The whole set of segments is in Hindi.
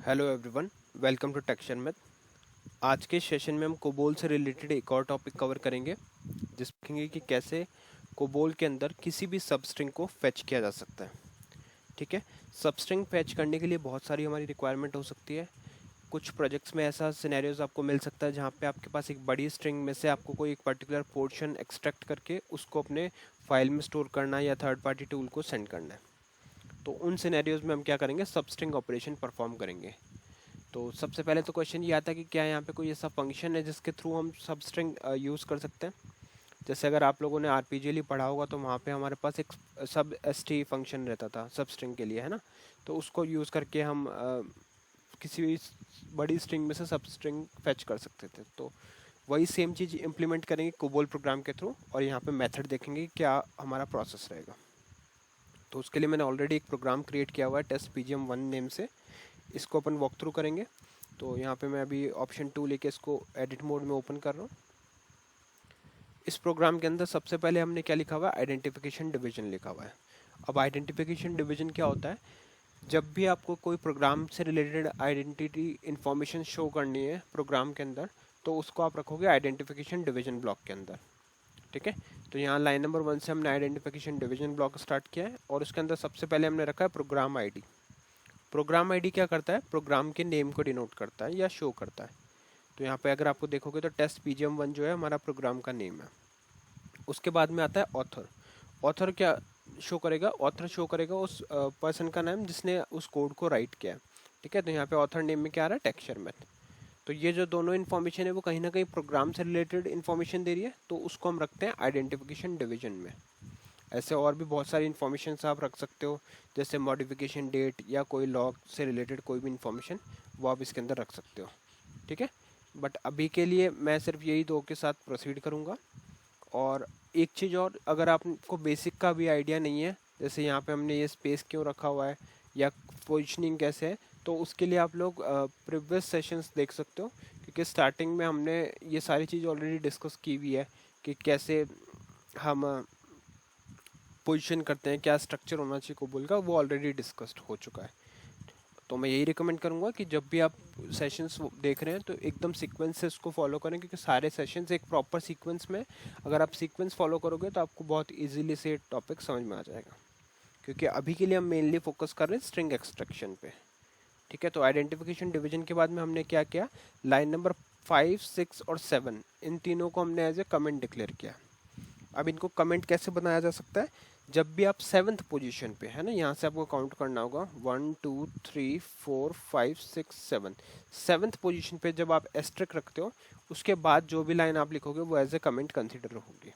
हेलो एवरीवन, वेलकम टू टेक्शन में। आज के सेशन में हम कोबोल से रिलेटेड एक और टॉपिक कवर करेंगे, जिसमें कि कैसे कोबोल के अंदर किसी भी सबस्ट्रिंग को फेच किया जा सकता है। ठीक है, सबस्ट्रिंग फेच करने के लिए बहुत सारी हमारी रिक्वायरमेंट हो सकती है। कुछ प्रोजेक्ट्स में ऐसा सिनेरियोज आपको मिल सकता है जहाँ पे आपके पास एक बड़ी स्ट्रिंग में से आपको कोई एक पर्टिकुलर पोर्शन एक्सट्रैक्ट करके उसको अपने फाइल में स्टोर करना है या थर्ड पार्टी टूल को सेंड करना है। तो उन सिनेरियोज में हम क्या करेंगे, सबस्ट्रिंग ऑपरेशन परफॉर्म करेंगे। तो सबसे पहले तो क्वेश्चन ये आता है कि क्या यहाँ पे कोई ऐसा फंक्शन है जिसके थ्रू हम सब स्ट्रिंग यूज़ कर सकते हैं। जैसे अगर आप लोगों ने आरपीजीएल पढ़ा होगा तो वहाँ पे हमारे पास एक सब एसटी फंक्शन रहता था सब स्ट्रिंग के लिए, है ना। तो उसको यूज़ करके हम किसी भी बड़ी स्ट्रिंग में से सब स्ट्रिंग फैच कर सकते थे। तो वही सेम चीज़ इम्प्लीमेंट करेंगे कोबोल प्रोग्राम के थ्रू, और यहाँ पे मेथड देखेंगे कि क्या हमारा प्रोसेस रहेगा। तो उसके लिए मैंने ऑलरेडी एक प्रोग्राम क्रिएट किया हुआ है टेस्ट pgm1 नेम से। इसको अपन वॉक थ्रू करेंगे। तो यहाँ पे मैं अभी ऑप्शन 2 लेके इसको एडिट मोड में ओपन कर रहा हूँ। इस प्रोग्राम के अंदर सबसे पहले हमने क्या लिखा हुआ है, आइडेंटिफिकेशन डिवीजन लिखा हुआ है। अब आइडेंटिफिकेशन डिवीजन क्या होता है, जब भी आपको कोई प्रोग्राम से रिलेटेड आइडेंटिटी इन्फॉर्मेशन शो करनी है प्रोग्राम के अंदर, तो उसको आप रखोगे आइडेंटिफिकेशन डिवीजन ब्लॉक के अंदर। ठीक है, तो यहाँ लाइन नंबर 1 से हमने आइडेंटिफिकेशन डिवीजन ब्लॉक स्टार्ट किया है, और उसके अंदर सबसे पहले हमने रखा है प्रोग्राम आईडी। प्रोग्राम आईडी क्या करता है, प्रोग्राम के नेम को डिनोट करता है या शो करता है। तो यहाँ पे अगर आपको देखोगे तो टेस्ट pgm1 जो है हमारा प्रोग्राम का नेम है। उसके बाद में आता है ऑथर। ऑथर क्या शो करेगा, ऑथर शो करेगा उस पर्सन का नाम जिसने उस कोड को राइट किया है। ठीक है, तो यहाँ पे ऑथर नेम में क्या आ रहा है, टेक्सचर मैथ। तो ये जो दोनों इन्फॉर्मेशन है वो कहीं ना कहीं प्रोग्राम से रिलेटेड इन्फॉर्मेशन दे रही है, तो उसको हम रखते हैं आइडेंटिफिकेशन डिवीजन में। ऐसे और भी बहुत सारी इन्फॉर्मेशन आप रख सकते हो, जैसे मॉडिफिकेशन डेट या कोई लॉग से रिलेटेड कोई भी इन्फॉर्मेशन वो आप इसके अंदर रख सकते हो। ठीक है, बट अभी के लिए मैं सिर्फ यही दो के साथ प्रोसीड करूँगा। और एक चीज़ और, अगर आपको बेसिक का भी आइडिया नहीं है, जैसे यहाँ पे हमने ये स्पेस क्यों रखा हुआ है या पोजिशनिंग कैसे है, तो उसके लिए आप लोग प्रीवियस सेशंस देख सकते हो, क्योंकि स्टार्टिंग में हमने ये सारी चीज़ ऑलरेडी डिस्कस की हुई है कि कैसे हम पोजीशन करते हैं, क्या स्ट्रक्चर होना चाहिए कोबोल का, वो ऑलरेडी डिस्कस्ड हो चुका है। तो मैं यही रिकमेंड करूँगा कि जब भी आप सेशंस देख रहे हैं तो एकदम सीक्वेंस से इसको फॉलो करें, क्योंकि सारे सेशंस एक प्रॉपर सीक्वेंस में, अगर आप सीक्वेंस फॉलो करोगे तो आपको बहुत इजीली से टॉपिक समझ में आ जाएगा। क्योंकि अभी के लिए हम मेनली फोकस कर रहे हैं स्ट्रिंग एक्सट्रैक्शन पे। ठीक है, तो आइडेंटिफिकेशन डिवीजन के बाद में हमने क्या किया, लाइन नंबर 5, 6 और 7 इन तीनों को हमने एज ए कमेंट डिक्लेयर किया। अब इनको कमेंट कैसे बनाया जा सकता है, जब भी आप 7th पोजीशन पे है ना, यहाँ से आपको काउंट करना होगा 1 2 3 4 5 6 7। 7th पोजीशन पे जब आप एस्ट्रिक रखते हो, उसके बाद जो भी लाइन आप लिखोगे वो एज ए कमेंट कंसिडर होगी।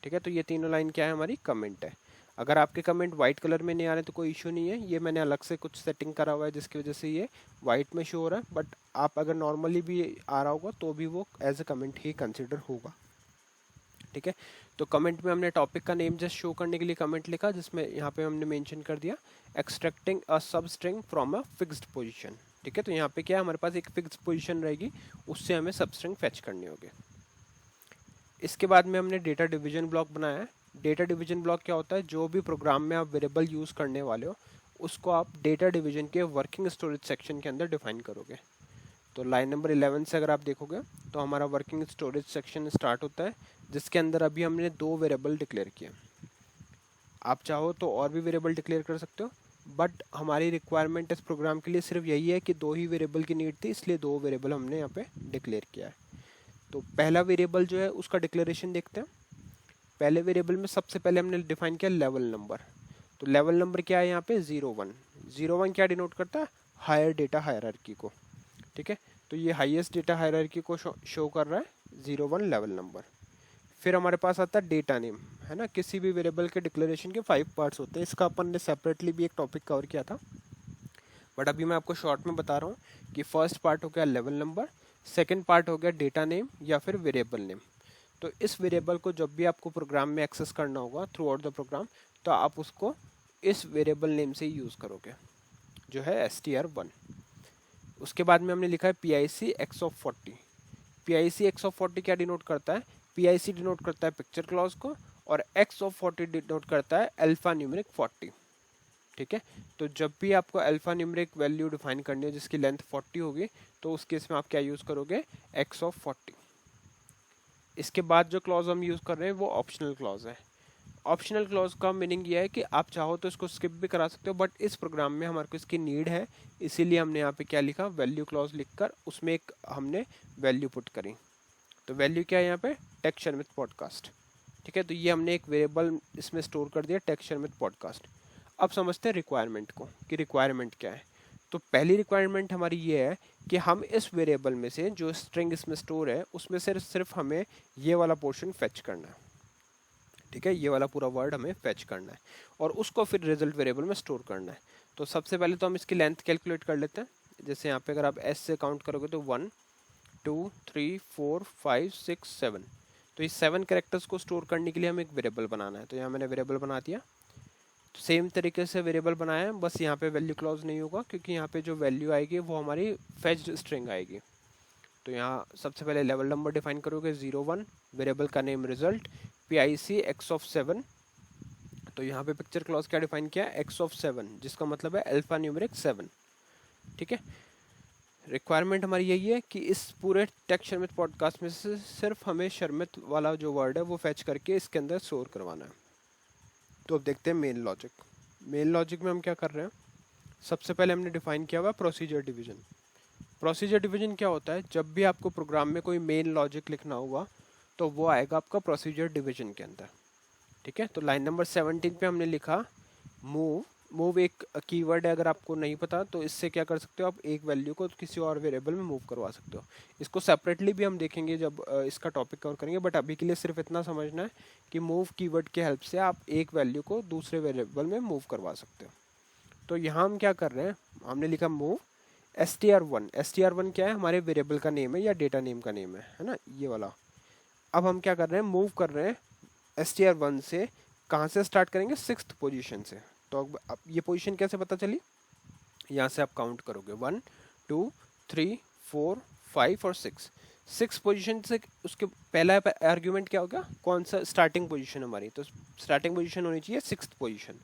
ठीक है, तो ये तीनों लाइन क्या है, हमारी कमेंट है। अगर आपके कमेंट वाइट कलर में नहीं आ रहे तो कोई इशू नहीं है, ये मैंने अलग से कुछ सेटिंग करा हुआ है जिसकी वजह से ये वाइट में शो हो रहा है, बट आप अगर नॉर्मली भी आ रहा होगा तो भी वो एज ए कमेंट ही कंसिडर होगा। ठीक है, तो कमेंट में हमने टॉपिक का नेम जस्ट शो करने के लिए कमेंट लिखा, जिसमें यहाँ पे हमने मेंशन कर दिया एक्सट्रैक्टिंग अ सब string from a fixed position. ठीक है, तो यहाँ पे क्या है, हमारे पास एक फिक्स्ड पोजीशन रहेगी, उससे हमें सब स्ट्रिंग फैच करनी होगी। इसके बाद में हमने डेटा डिवीजन ब्लॉक बनाया है। डेटा डिवीजन ब्लॉक क्या होता है, जो भी प्रोग्राम में आप वेरिएबल यूज़ करने वाले हो उसको आप डेटा डिवीजन के वर्किंग स्टोरेज सेक्शन के अंदर डिफाइन करोगे। तो लाइन नंबर 11 से अगर आप देखोगे तो हमारा वर्किंग स्टोरेज सेक्शन स्टार्ट होता है, जिसके अंदर अभी हमने 2 वेरिएबल डिक्लेयर किए। आप चाहो तो और भी वेरिएबल डिक्लेयर कर सकते हो, बट हमारी रिक्वायरमेंट इस प्रोग्राम के लिए सिर्फ यही है कि 2 ही वेरिएबल की नीड थी, इसलिए 2 वेरिएबल हमने यहाँ पे डिक्लेयर किया है। तो पहला वेरिएबल जो है उसका डिक्लेरेशन देखते हैं। पहले वेरिएबल में सबसे पहले हमने डिफाइन किया लेवल नंबर। तो लेवल नंबर क्या है यहाँ पे, 01। 01 क्या डिनोट करता है, हायर डेटा हायरार्की को। ठीक है, तो ये हाईएस्ट डेटा हायरार्की को शो कर रहा है 01 लेवल नंबर। फिर हमारे पास आता है डेटा नेम, है ना। किसी भी वेरिएबल के डिक्लेरेशन के 5 पार्ट्स होते हैं, इसका अपन ने सेपरेटली भी एक टॉपिक कवर किया था, बट अभी मैं आपको शॉर्ट में बता रहा हूँ कि फर्स्ट पार्ट हो गया लेवल नंबर, सेकेंड पार्ट हो गया डेटा नेम या फिर वेरिएबल नेम। तो इस वेरिएबल को जब भी आपको प्रोग्राम में एक्सेस करना होगा थ्रू आउट द प्रोग्राम, तो आप उसको इस वेरिएबल नेम से यूज़ करोगे, जो है str1। उसके बाद में हमने लिखा है PIC x40। PIC x40 क्या डिनोट करता है, PIC डिनोट करता है पिक्चर क्लॉज को, और x40 डिनोट करता है अल्फा न्यूमेरिक 40। ठीक है। तो जब भी आपको अल्फा न्यूमेरिक वैल्यू डिफाइन करनी है जिसकी लेंथ 40 होगी, तो उस केस में आप क्या यूज़ करोगे, x ऑफ 40। इसके बाद जो क्लॉज हम यूज़ कर रहे हैं वो ऑप्शनल क्लॉज है। ऑप्शनल क्लॉज का मीनिंग ये है कि आप चाहो तो इसको स्किप भी करा सकते हो, बट इस प्रोग्राम में हमारे को इसकी नीड है, इसीलिए हमने यहाँ पे क्या लिखा, वैल्यू क्लॉज लिखकर उसमें एक हमने वैल्यू पुट करी। तो वैल्यू क्या है यहाँ पे, टेक शर्मित पॉडकास्ट। ठीक है, तो ये हमने एक वेरिएबल इसमें स्टोर कर दिया, टेक शर्मित पॉडकास्ट। अब समझते हैं रिक्वायरमेंट को कि रिक्वायरमेंट क्या है। तो पहली रिक्वायरमेंट हमारी ये है कि हम इस वेरिएबल में से जो स्ट्रिंग इसमें स्टोर है उसमें से सिर्फ हमें ये वाला पोर्शन फेच करना है। ठीक है, ये वाला पूरा वर्ड हमें फेच करना है और उसको फिर रिजल्ट वेरिएबल में स्टोर करना है। तो सबसे पहले तो हम इसकी लेंथ कैलकुलेट कर लेते हैं। जैसे यहाँ पे अगर आप एस से काउंट करोगे तो 1 2 3 4 5 6 7, तो इस 7 कैरेक्टर्स को स्टोर करने के लिए हमें एक वेरिएबल बनाना है। तो यहाँ मैंने वेरिएबल बना दिया। तो सेम तरीके से वेरिएबल बनाया है, बस यहाँ पे वैल्यू क्लॉज नहीं होगा क्योंकि यहाँ पे जो वैल्यू आएगी वो हमारी फेच्ड स्ट्रिंग आएगी। तो यहाँ सबसे पहले लेवल नंबर डिफाइन करोगे 01, वेरिएबल का name result, PIC x of 7। तो यहाँ पे पिक्चर क्लॉज क्या डिफाइन किया है, x ऑफ 7, जिसका मतलब है अल्फा न्यूमेरिक 7। ठीक है, रिक्वायरमेंट हमारी यही है कि इस पूरे टेक शर्मित पॉडकास्ट में से सिर्फ हमें शर्मित वाला जो वर्ड है वो फैच करके इसके अंदर स्टोर करवाना है। तो अब देखते हैं मेन लॉजिक। मेन लॉजिक में हम क्या कर रहे हैं, सबसे पहले हमने डिफाइन किया हुआ प्रोसीजर डिवीजन। प्रोसीजर डिवीजन क्या होता है, जब भी आपको प्रोग्राम में कोई मेन लॉजिक लिखना होगा तो वो आएगा आपका प्रोसीजर डिवीजन के अंदर। ठीक है, तो लाइन नंबर 17 पे हमने लिखा मूव। मूव एक कीवर्ड है, अगर आपको नहीं पता तो इससे क्या कर सकते हो, आप एक वैल्यू को किसी और वेरिएबल में मूव करवा सकते हो। इसको सेपरेटली भी हम देखेंगे जब इसका टॉपिक कवर करेंगे, बट अभी के लिए सिर्फ इतना समझना है कि मूव कीवर्ड के हेल्प से आप एक वैल्यू को दूसरे वेरिएबल में मूव करवा सकते हो। तो यहाँ हम क्या कर रहे हैं, हमने लिखा मूव str1। str1 क्या है, हमारे वेरिएबल का नेम है या डेटा नेम का नेम है ना, ये वाला। अब हम क्या कर रहे हैं, मूव कर रहे हैं str1 से, कहाँ से स्टार्ट करेंगे, 6th पोजीशन से। तो अब ये पोजीशन कैसे पता चली, यहाँ से आप काउंट करोगे 1 2 3 4 5 और 6 पोजीशन से। उसके पहला आर्ग्यूमेंट क्या होगा, कौन सा स्टार्टिंग पोजीशन हमारी, तो स्टार्टिंग पोजीशन होनी चाहिए 6th पोजीशन।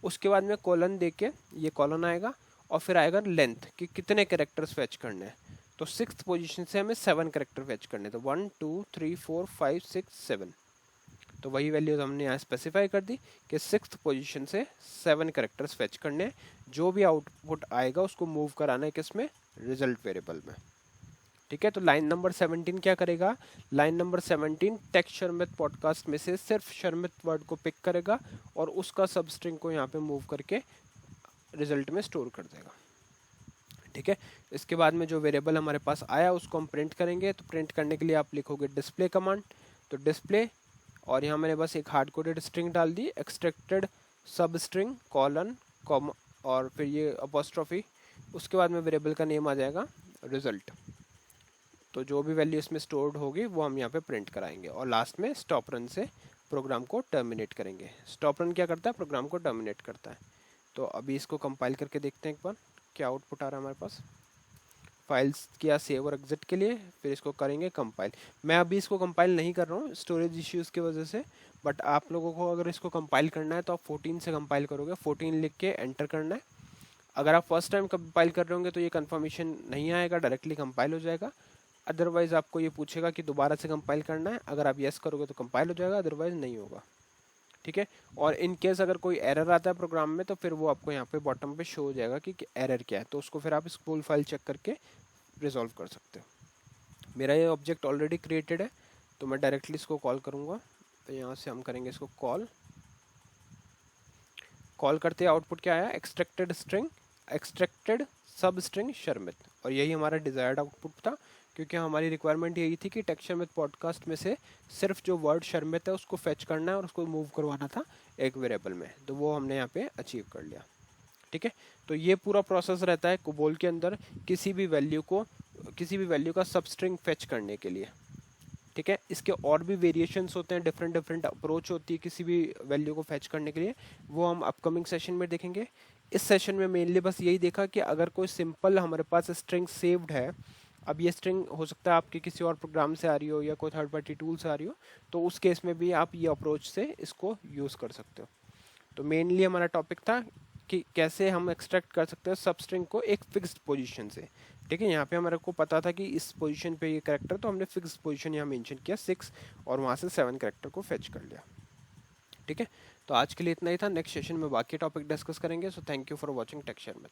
उसके बाद में कॉलन दे के ये कॉलन आएगा और फिर आएगा लेंथ कि कितने कैरेक्टर्स फैच करने हैं। तो 6th पोजीशन से हमें 7 कैरेक्टर फैच करने, तो 1 2 3 4 5 6 7। तो वही वैल्यूज हमने यहाँ स्पेसिफाई कर दी कि 6th पोजीशन से 7 कैरेक्टर्स फैच करने हैं। जो भी आउटपुट आएगा उसको मूव कराना है किसमें, रिजल्ट वेरिएबल में। ठीक है, तो लाइन नंबर 17 क्या करेगा, line number 17 take Sharmit podcast में से सिर्फ शर्मित वर्ड को पिक करेगा और उसका सब स्ट्रिंग को यहाँ पे मूव करके रिजल्ट में स्टोर कर देगा। ठीक है, इसके बाद में जो वेरिएबल हमारे पास आया उसको हम प्रिंट करेंगे। तो प्रिंट करने के लिए आप लिखोगे डिस्प्ले कमांड। तो डिस्प्ले, और यहाँ मैंने बस एक हार्ड कोडेड स्ट्रिंग डाल दी, extracted substring colon comma और फिर ये अपॉस्ट्रोफी। उसके बाद में वेरिएबल का नेम आ जाएगा रिजल्ट। तो जो भी वैल्यू इसमें स्टोर्ड होगी वो हम यहाँ पे प्रिंट कराएंगे और लास्ट में स्टॉप रन से प्रोग्राम को टर्मिनेट करेंगे। स्टॉप रन क्या करता है, प्रोग्राम को टर्मिनेट करता है। तो अभी इसको कंपाइल करके देखते हैं एक बार क्या आउटपुट आ रहा है हमारे पास। फाइल्स किया सेव और एग्जिट के लिए, फिर इसको करेंगे कंपाइल। मैं अभी इसको कंपाइल नहीं कर रहा हूँ स्टोरेज इश्यूज़ की वजह से, बट आप लोगों को अगर इसको कंपाइल करना है तो आप 14 से कंपाइल करोगे। 14 लिख के एंटर करना है। अगर आप फर्स्ट टाइम कंपाइल कर रहे होंगे तो ये कन्फर्मेशन नहीं आएगा, डायरेक्टली कंपाइल हो जाएगा। अदरवाइज आपको ये पूछेगा कि दोबारा से कंपाइल करना है, अगर आप येस करोगे तो कंपाइल हो जाएगा, अदरवाइज नहीं होगा। ठीक है, और इन केस अगर कोई एरर आता है प्रोग्राम में तो फिर वो आपको यहाँ पे बॉटम पे शो हो जाएगा कि एरर क्या है, तो उसको फिर आप स्कूल फाइल चेक करके रिजॉल्व कर सकते हो। मेरा ये ऑब्जेक्ट ऑलरेडी क्रिएटेड है तो मैं डायरेक्टली इसको कॉल करूँगा। तो यहाँ से हम करेंगे इसको कॉल करते आउटपुट क्या आया, extracted string, extracted substring शर्मित। और यही हमारा डिजायर्ड आउटपुट था क्योंकि हमारी रिक्वायरमेंट यही थी कि टेक शर्मित पॉडकास्ट में से सिर्फ जो वर्ड शर्मित है उसको फेच करना है और उसको मूव करवाना था एक वेरिएबल में, तो वो हमने यहाँ पे अचीव कर लिया। ठीक है, तो ये पूरा प्रोसेस रहता है कोबोल के अंदर किसी भी वैल्यू का सब स्ट्रिंग फेच करने के लिए। ठीक है, इसके और भी वेरिएशंस होते हैं, डिफरेंट अप्रोच होती है किसी भी वैल्यू को फेच करने के लिए, वो हम अपकमिंग सेशन में देखेंगे। इस सेशन में मेनली बस यही देखा कि अगर कोई सिंपल हमारे पास स्ट्रिंग सेव्ड है, अब ये स्ट्रिंग हो सकता है आपके किसी और प्रोग्राम से आ रही हो या कोई थर्ड पार्टी टूल से आ रही हो, तो उस केस में भी आप ये अप्रोच से इसको यूज़ कर सकते हो। तो मेनली हमारा टॉपिक था कि कैसे हम एक्सट्रैक्ट कर सकते हैं सब स्ट्रिंग को एक फिक्स्ड पोजीशन से। ठीक है, यहाँ पे हमारे को पता था कि इस पोजीशन पे ये करेक्टर, तो हमने फिक्स्ड पोजीशन यहाँ मेंशन किया 6 और वहाँ से 7 करेक्टर को फेच कर लिया। ठीक है, तो आज के लिए इतना ही था। नेक्स्ट सेशन में बाकी टॉपिक डिस्कस करेंगे। So thank you for watching texture में।